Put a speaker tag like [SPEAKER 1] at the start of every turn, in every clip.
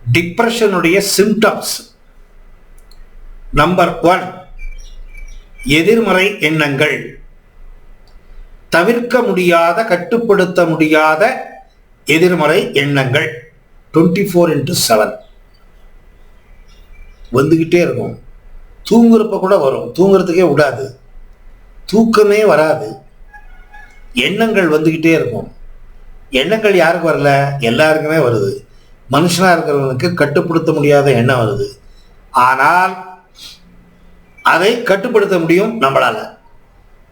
[SPEAKER 1] டிப்ரெஷனுடைய symptoms. Number 1, எதிர்மறை எண்ணங்கள். தவிர்க்க முடியாத, கட்டுப்படுத்த முடியாத எதிர்மறை எண்ணங்கள் 24/7 வந்துகிட்டே இருக்கும். தூங்குறப்ப கூட வரும், தூங்குறதுக்கே விடாது, தூக்கமே வராது, எண்ணங்கள் வந்துகிட்டே இருக்கும். எண்ணங்கள் யாருக்கு வரல? எல்லாருக்குமே வருது. மனுஷனா இருக்கிறவனுக்கு கட்டுப்படுத்த முடியாத எண்ணம் வருது. ஆனால் அதை கட்டுப்படுத்த முடியும் நம்மளால.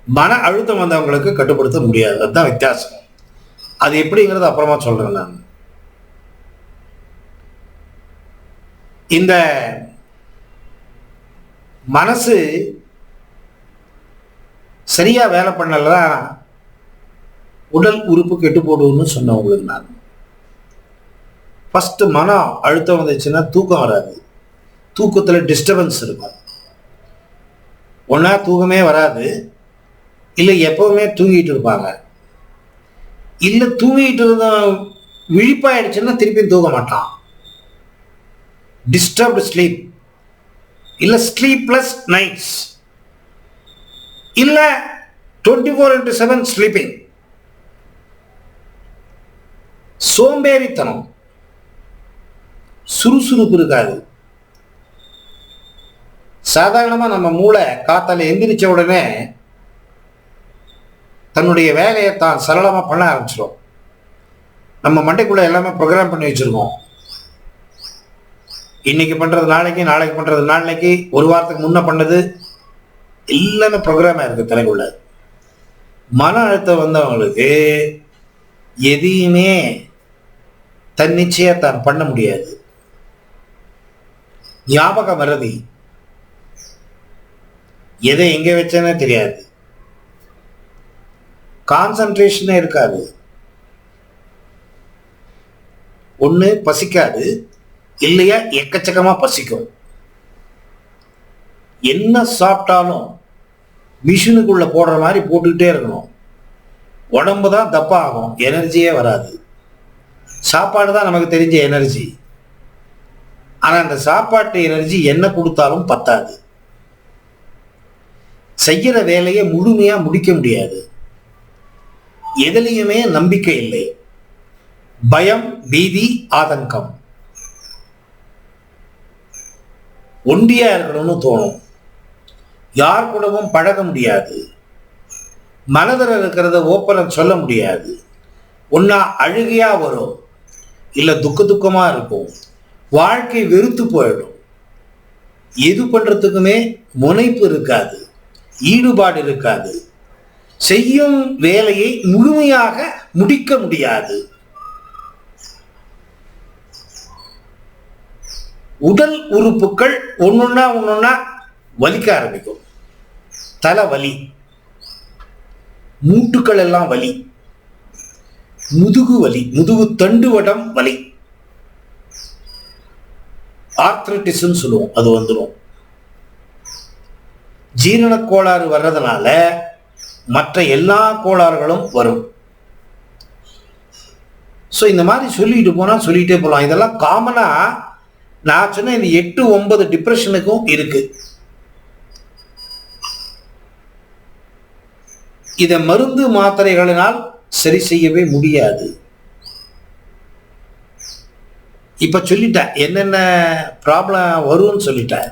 [SPEAKER 1] மன அழுத்தம் வந்தவங்களுக்கு கட்டுப்படுத்த முடியாது. அதுதான் வித்தியாசம். அது எப்படிங்கிறது அப்புறமா சொல்றேன் நான். இந்த மனசு சரியா வேலை பண்ணலாம், உடல் உறுப்பு கெட்டு போடுன்னு சொன்ன உங்களுக்கு நான். ஃபர்ஸ்ட் மனம் அழுத்தம் வந்துச்சுன்னா தூக்கம் வராது, தூக்கத்தில் டிஸ்டர்பன்ஸ் இருக்கும். ஒன்றா தூக்கமே வராது, இல்லை எப்பவுமே தூங்கிட்டு இருப்பாங்க, இல்லை தூங்கிட்டு இருந்த விழிப்பாயிடுச்சுன்னா திருப்பி தூங்க மாட்டான். டிஸ்டர்ப்டு ஸ்லீப், இல்லை ஸ்லீப்லெஸ் நைட்ஸ், இல்லை 24/7 ஸ்லீப்பிங். சோம்பேறித்தனம், சுறுசுறுப்பு இருக்காது. சாதாரணமாக நம்ம மூளை காத்தால எந்திரிச்ச உடனே தன்னுடைய வேலையை தான் சரளமாக பண்ண ஆரம்பிச்சிடும். நம்ம மண்டைக்குள்ள எல்லாமே ப்ரோக்ராம் பண்ணி வச்சிருக்கோம். இன்னைக்கு பண்றது நாளைக்கு, நாளைக்கு பண்றது நாளைக்கு, ஒரு வாரத்துக்கு முன்ன பண்ணது எல்லாமே ப்ரோக்ராமாக இருக்கு தலைக்குள்ள. மன அழுத்தம் வந்தவங்களுக்கு எதையுமே தன்னிச்சையா தான் பண்ண முடியாது. ஞாபக மறதி, எதை எங்க வச்சேன்னே தெரியாது, கான்சன்ட்ரேஷனே இருக்காது. ஒண்ணு பசிக்காது, இல்லையா எக்கச்சக்கமா பசிக்கும். என்ன சாப்பிட்டாலும் மிஷினுக்குள்ள போடுற மாதிரி போட்டுக்கிட்டே இருக்கணும். உடம்பு தான் தப்பா ஆகும், எனர்ஜியே வராது. சாப்பாடு தான் நமக்கு தெரிஞ்ச எனர்ஜி. ஆனா அந்த சாப்பாட்டு எனர்ஜி என்ன கொடுத்தாலும் பத்தாது. செய்யற வேலையை முழுமையா முடிக்க முடியாது. எதிலையுமே நம்பிக்கை இல்லை. பயம், பீதி, ஆதங்கம். ஒண்டியா இருக்கணும்னு தோணும். யார் கூடவும் பழக முடியாது. மனதில் இருக்கிறத ஓப்பன சொல்ல முடியாது. ஒன்னா அழுகையா வரும், இல்ல துக்கமா இருக்கும். வாழ்க்கை வெறுத்து போயிடும். எது பண்றதுக்குமே முனைப்பு இருக்காது, ஈடுபாடு இருக்காது. செய்யும் வேலையை முழுமையாக முடிக்க முடியாது. உடல் உறுப்புகள் ஒன்னொன்னா வலிக்க ஆரம்பிக்கும். தலை வலி, மூட்டுக்கள் எல்லாம் வலி, முதுகு வலி, முதுகு தண்டுவடம் வலி, ஆர்த்ரைட்டிஸ்ன்னு சொல்லுவோம், அது வந்துடும். ஜீரண கோளாறு வர்றதுனால மற்ற எல்லா கோளாறுகளும் வரும். ஸோ இந்த மாதிரி சொல்லிட்டே போகலாம். இதெல்லாம் காமனா நான் சொன்ன இந்த 8-9 டிப்ரெஷனுக்கும் இருக்கு. இதை மருந்து மாத்திரைகளினால் சரி செய்யவே முடியாது. இப்ப சொல்லிட்டேன் என்னென்ன ப்ராப்ளம் வரும்னு சொல்லிட்டேன்.